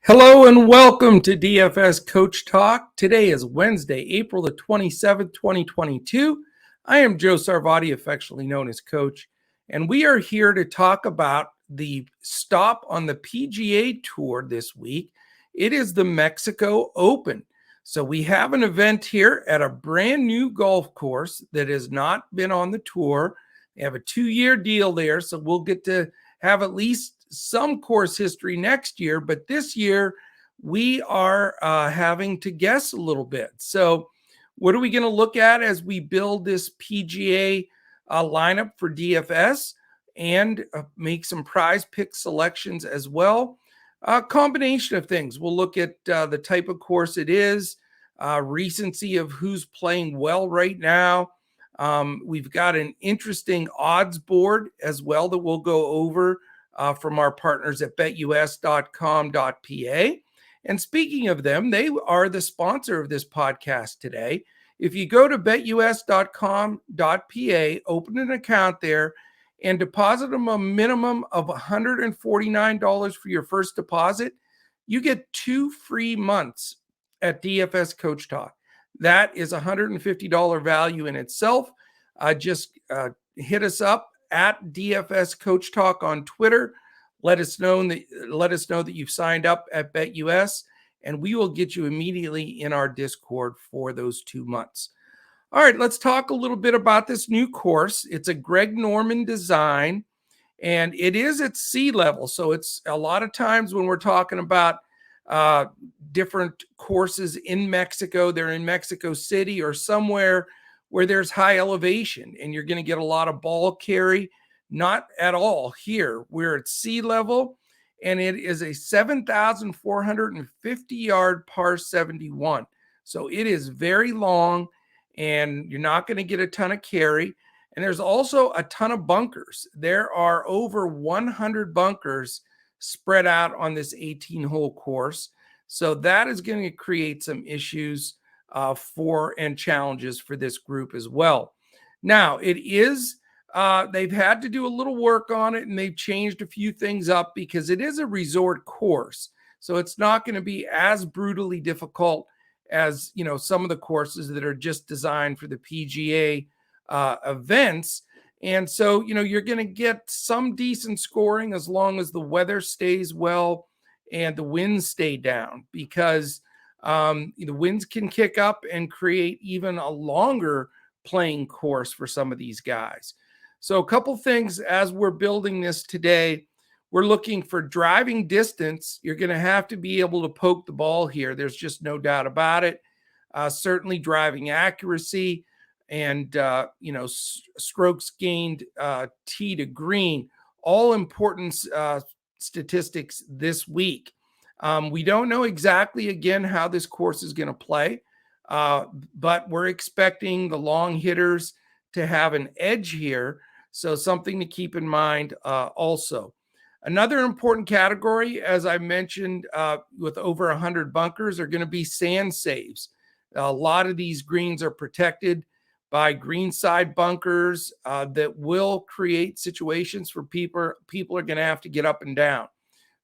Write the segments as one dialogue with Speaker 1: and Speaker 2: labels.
Speaker 1: Hello and welcome to DFS Coach Talk. Today is Wednesday, April the 27th, 2022. I am Joe Sarvati, affectionately known as Coach, and we are here to talk about the stop on the PGA Tour this week. It is the Mexico Open. So we have an event here at a brand new golf course that has not been on the tour. They have a 2-year deal there, so we'll get to have at least some course history next year, but this year we are having to guess a little bit. So what are we going to look at as we build this PGA lineup for DFS and make some prize pick selections as well? A combination of things. We'll look at the type of course it is, recency of who's playing well right now. We've got an interesting odds board as well that we'll go over from our partners at betus.com.pa. And speaking of them, they are the sponsor of this podcast today. If you go to betus.com.pa, open an account there, and deposit them a minimum of $149 for your first deposit, you get 2 free months at DFS Coach Talk. That is $150 value in itself. Just hit us up at DFS Coach Talk on Twitter. Let us know that you've signed up at BetUS, and we will get you immediately in our Discord for those 2 months. All right, let's talk a little bit about this new course. It's a Greg Norman design, and it is at sea level. So it's a lot of times when we're talking about different courses in Mexico, they're in Mexico City or somewhere where there's high elevation and you're going to get a lot of ball carry. Not at all here. We're at sea level, and it is a 7,450 yard par 71. So it is very long, and you're not going to get a ton of carry. And there's also a ton of bunkers. There are over 100 bunkers spread out on this 18-hole course. So that is going to create some issues and challenges for this group as well. Now, it is, they've had to do a little work on it, and they've changed a few things up because it is a resort course. So it's not going to be as brutally difficult as, some of the courses that are just designed for the PGA events. And so, you're going to get some decent scoring as long as the weather stays well and the winds stay down, because the winds can kick up and create even a longer playing course for some of these guys. So a couple things as we're building this today. We're looking for driving distance. You're going to have to be able to poke the ball here. There's just no doubt about it. Certainly driving accuracy and, strokes gained tee to green, all important statistics this week. We don't know exactly, again, how this course is going to play, but we're expecting the long hitters to have an edge here. So something to keep in mind also. Another important category, as I mentioned, with over 100 bunkers, are going to be sand saves. A lot of these greens are protected by greenside bunkers that will create situations where people are going to have to get up and down.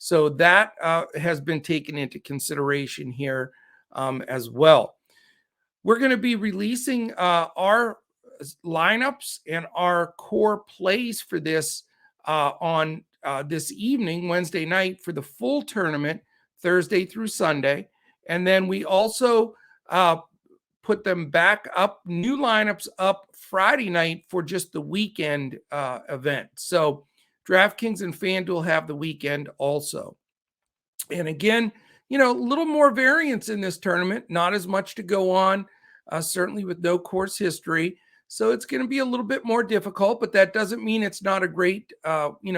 Speaker 1: So that has been taken into consideration here as well. We're going to be releasing our lineups and our core plays for this on this evening, Wednesday night, for the full tournament, Thursday through Sunday. And then we also put them back up, new lineups up Friday night for just the weekend event. So DraftKings and Fanduel have the weekend also. And again, a little more variance in this tournament, not as much to go on, certainly with no course history. So it's going to be a little bit more difficult, but that doesn't mean it's not a great,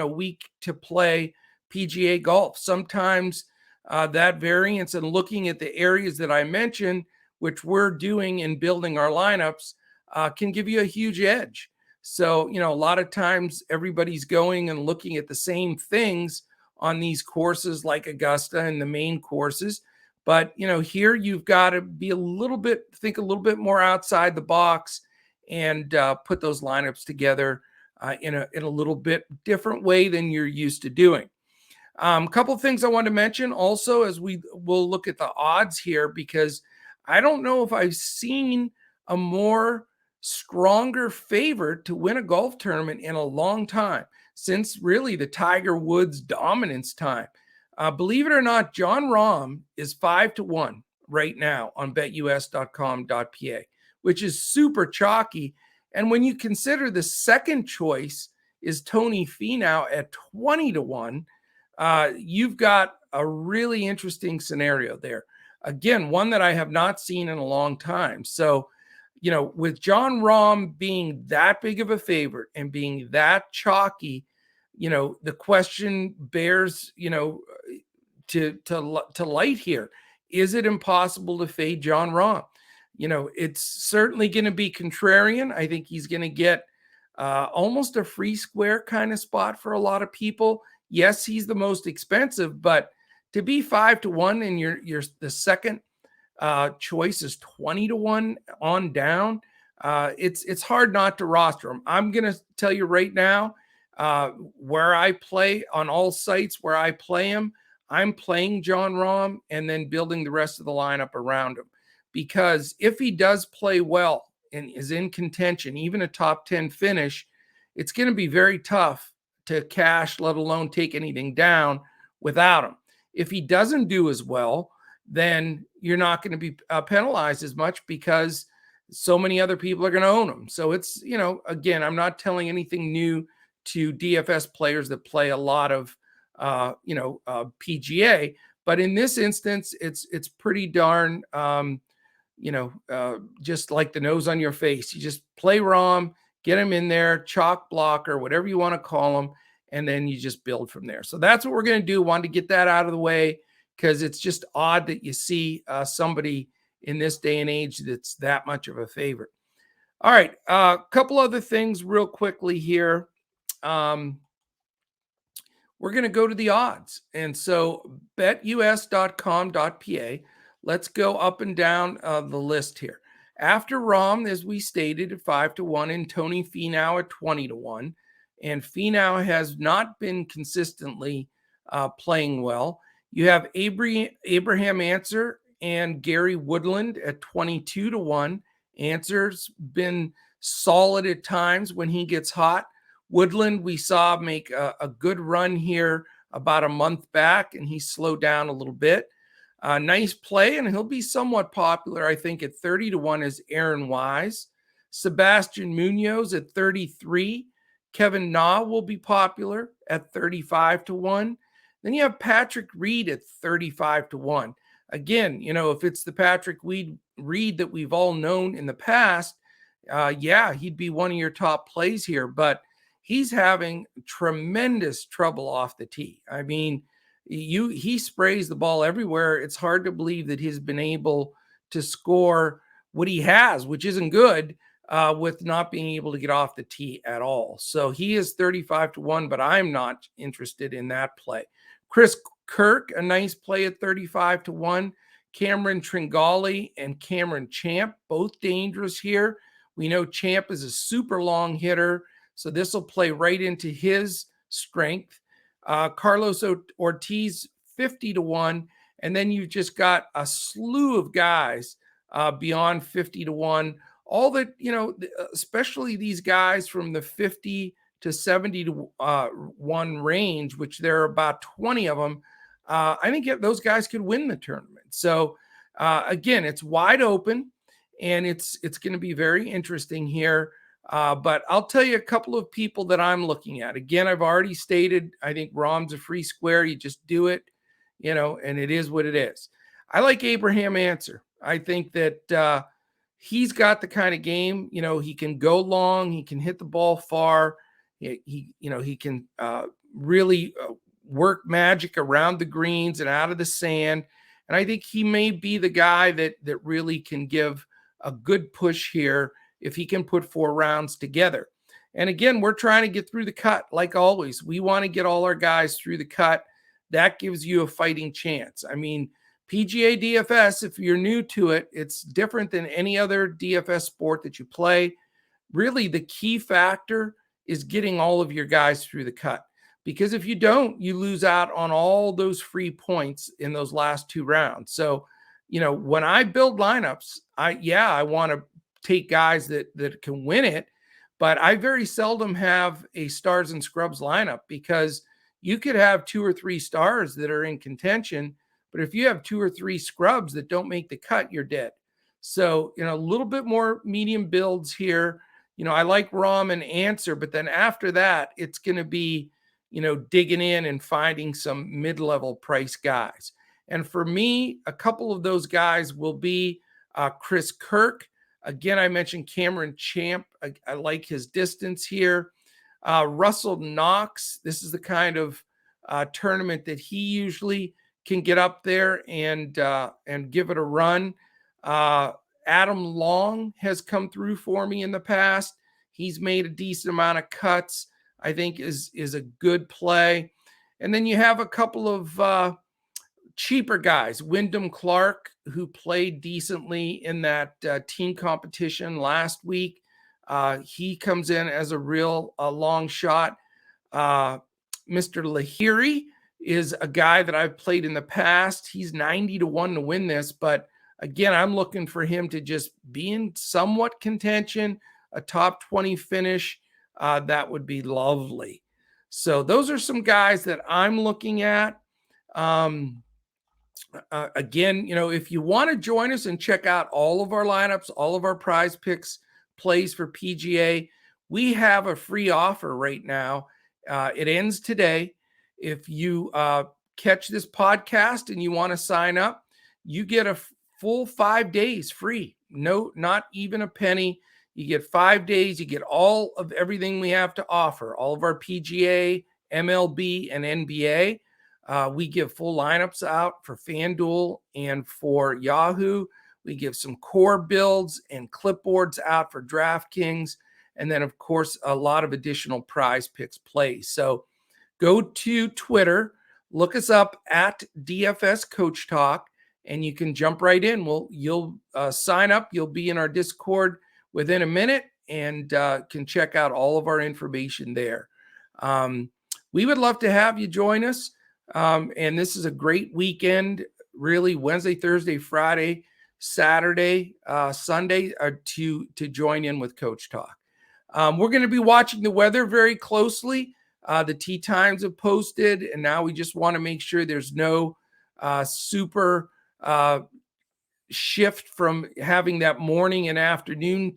Speaker 1: week to play PGA golf. Sometimes that variance and looking at the areas that I mentioned, which we're doing in building our lineups, can give you a huge edge. So, a lot of times everybody's going and looking at the same things on these courses like Augusta and the main courses. But, here you've got to be think a little bit more outside the box and put those lineups together in a little bit different way than you're used to doing. Couple of things I want to mention also as we will look at the odds here, because I don't know if I've seen a more stronger favorite to win a golf tournament in a long time, since really the Tiger Woods dominance time. Believe it or not, Jon Rahm is 5-1 right now on betus.com.pa, which is super chalky. And when you consider the second choice is Tony Finau at 20-1, you've got a really interesting scenario there. Again, one that I have not seen in a long time. So, with Jon Rahm being that big of a favorite and being that chalky, the question bears, to light here. Is it impossible to fade Jon Rahm? It's certainly going to be contrarian. I think he's going to get almost a free square kind of spot for a lot of people. Yes, he's the most expensive, but to be 5-1 and you're the second choice is 20-1 on down, it's hard not to roster him. I'm going to tell you right now, where I play on all sites where I play him, I'm playing Jon Rahm and then building the rest of the lineup around him. Because if he does play well and is in contention, even a top 10 finish, it's going to be very tough to cash, let alone take anything down without him. If he doesn't do as well, then you're not going to be penalized as much because so many other people are going to own him. So it's, again, I'm not telling anything new to DFS players that play a lot of, PGA, but in this instance, it's pretty darn, just like the nose on your face. You just play Rahm, get him in there, chalk blocker, whatever you want to call him, and then you just build from there. So that's what we're going to do. Wanted to get that out of the way because it's just odd that you see somebody in this day and age that's that much of a favorite. All right, a couple other things real quickly here. We're going to go to the odds. And so betus.com.pa, let's go up and down the list here. After Rahm, as we stated, at 5-1, and Tony Finau at 20-1. And Finau has not been consistently playing well. You have Abraham Answer and Gary Woodland at 22-1. Answer's been solid at times when he gets hot. Woodland, we saw make a good run here about a month back, and he slowed down a little bit. Nice play, and he'll be somewhat popular, I think, at 30-1 is Aaron Wise. Sebastian Munoz at 33. Kevin Na will be popular at 35-1. Then you have Patrick Reed at 35-1. Again, if it's the Patrick Reed that we've all known in the past, he'd be one of your top plays here, but he's having tremendous trouble off the tee. I mean, he sprays the ball everywhere. It's hard to believe that he's been able to score what he has, which isn't good, with not being able to get off the tee at all. So he is 35-1, but I'm not interested in that play. Chris Kirk, a nice play at 35-1. Cameron Tringali and Cameron Champ, both dangerous here. We know Champ is a super long hitter, so this will play right into his strength. Carlos Ortiz, 50-1. And then you've just got a slew of guys beyond 50-1. All that, especially these guys from the 50 to 70-1 range, which there are about 20 of them. I think those guys could win the tournament. So again, it's wide open, and it's going to be very interesting here. But I'll tell you a couple of people that I'm looking at. Again, I've already stated, I think Rahm's a free square. You just do it, and it is what it is. I like Abraham Answer. I think that he's got the kind of game, he can go long, he can hit the ball far. He can really work magic around the greens and out of the sand. And I think he may be the guy that really can give a good push here if he can put 4 rounds together. And again, we're trying to get through the cut. Like always, we want to get all our guys through the cut. That gives you a fighting chance. I mean, PGA DFS, if you're new to it, it's different than any other DFS sport that you play. Really, the key factor is getting all of your guys through the cut. because if you don't, you lose out on all those free points in those last 2 rounds. So, when I build lineups, I want to take guys that can win it, but I very seldom have a stars and scrubs lineup, because you could have 2 or 3 stars that are in contention, but if you have 2 or 3 scrubs that don't make the cut, you're dead. So, a little bit more medium builds here. I like ROM and Answer, but then after that, it's going to be, digging in and finding some mid-level price guys. And for me, a couple of those guys will be Chris Kirk. Again, I mentioned Cameron Champ. I like his distance here. Russell Knox. This is the kind of tournament that he usually can get up there and give it a run. Adam Long has come through for me in the past. He's made a decent amount of cuts. I think is a good play. And then you have a couple of cheaper guys. Wyndham Clark, who played decently in that team competition last week. He comes in as a real long shot. Mr. Lahiri is a guy that I've played in the past. He's 90-1 to win this, but again, I'm looking for him to just be in somewhat contention, a top 20 finish. That would be lovely. So those are some guys that I'm looking at. Again, if you want to join us and check out all of our lineups, all of our prize picks plays for PGA, we have a free offer right now. It ends today. If you catch this podcast and you want to sign up, you get a full 5 days free. No, not even a penny. You get 5 days. You get all of everything we have to offer, all of our PGA, MLB, and NBA. We give full lineups out for FanDuel and for Yahoo. We give some core builds and clipboards out for DraftKings. And then, of course, a lot of additional prize picks plays. So go to Twitter, look us up at DFS Coach Talk, and you can jump right in. You'll sign up. You'll be in our Discord within a minute and can check out all of our information there. We would love to have you join us. And this is a great weekend, really, Wednesday, Thursday, Friday, Saturday, Sunday, to join in with Coach Talk. We're going to be watching the weather very closely. The tee times have posted, and now we just want to make sure there's no super shift from having that morning and afternoon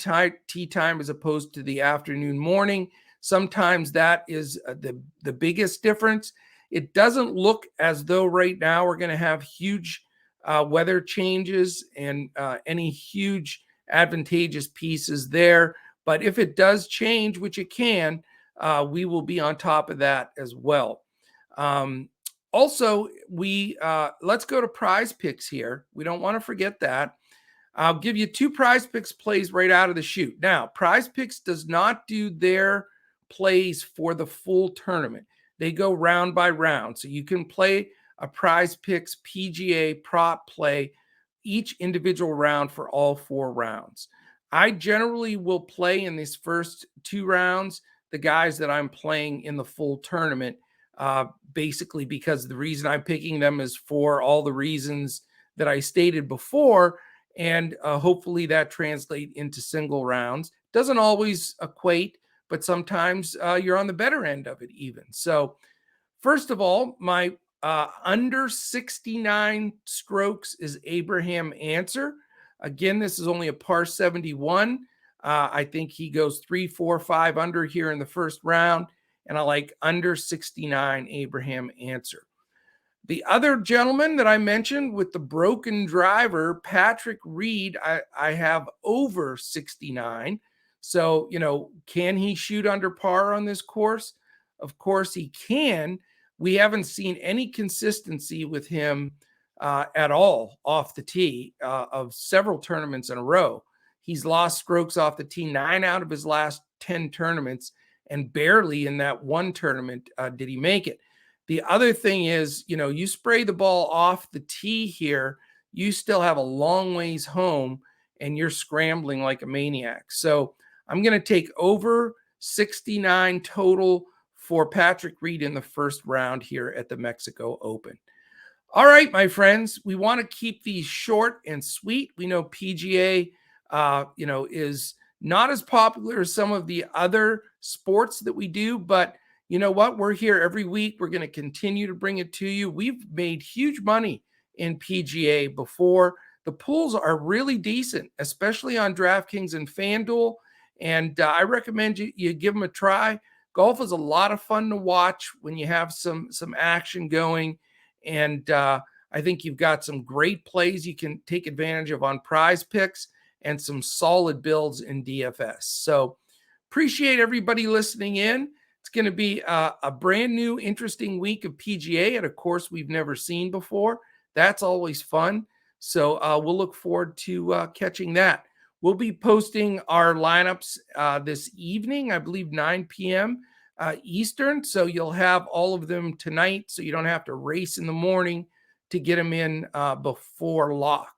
Speaker 1: tee time as opposed to the afternoon morning. Sometimes that is the biggest difference. It doesn't look as though right now we're going to have huge weather changes and any huge advantageous pieces there. But if it does change, which it can, we will be on top of that as well. Also, let's go to prize picks here. We don't want to forget that. I'll give you 2 prize picks plays right out of the chute. Now, prize picks does not do their plays for the full tournament. They go round by round. So you can play a prize picks PGA prop play each individual round for all 4 rounds. I generally will play in these first 2 rounds the guys that I'm playing in the full tournament, basically because the reason I'm picking them is for all the reasons that I stated before, and hopefully that translates into single rounds. Doesn't always equate, but sometimes you're on the better end of it even. So first of all, my under 69 strokes is Abraham Answer. Again, this is only a par 71. I think he goes 3, 4, 5 under here in the first round, and I like under 69 Abraham Answer. The other gentleman that I mentioned with the broken driver, Patrick Reed, I have over 69. So, can he shoot under par on this course? Of course he can. We haven't seen any consistency with him at all off the tee of several tournaments in a row. He's lost strokes off the tee 9 out of his last 10 tournaments, and barely in that one tournament did he make it. The other thing is, you spray the ball off the tee here, you still have a long ways home, and you're scrambling like a maniac. So I'm going to take over 69 total for Patrick Reed in the first round here at the Mexico Open. All right, my friends, we want to keep these short and sweet. We know PGA, is not as popular as some of the other sports that we do, but you know what? We're here every week. We're going to continue to bring it to you. We've made huge money in PGA before. The pools are really decent, especially on DraftKings and FanDuel. And I recommend you give them a try. Golf is a lot of fun to watch when you have some action going. And I think you've got some great plays you can take advantage of on Prize Picks and some solid builds in DFS. So appreciate everybody listening in. It's going to be a brand new, interesting week of PGA at a course we've never seen before. That's always fun. So we'll look forward to catching that. We'll be posting our lineups this evening, I believe 9 p.m. Eastern. So you'll have all of them tonight, so you don't have to race in the morning to get them in before lock.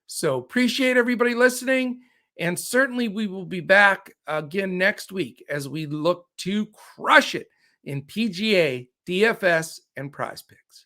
Speaker 1: So appreciate everybody listening. And certainly we will be back again next week as we look to crush it in PGA, DFS, and Prize Picks.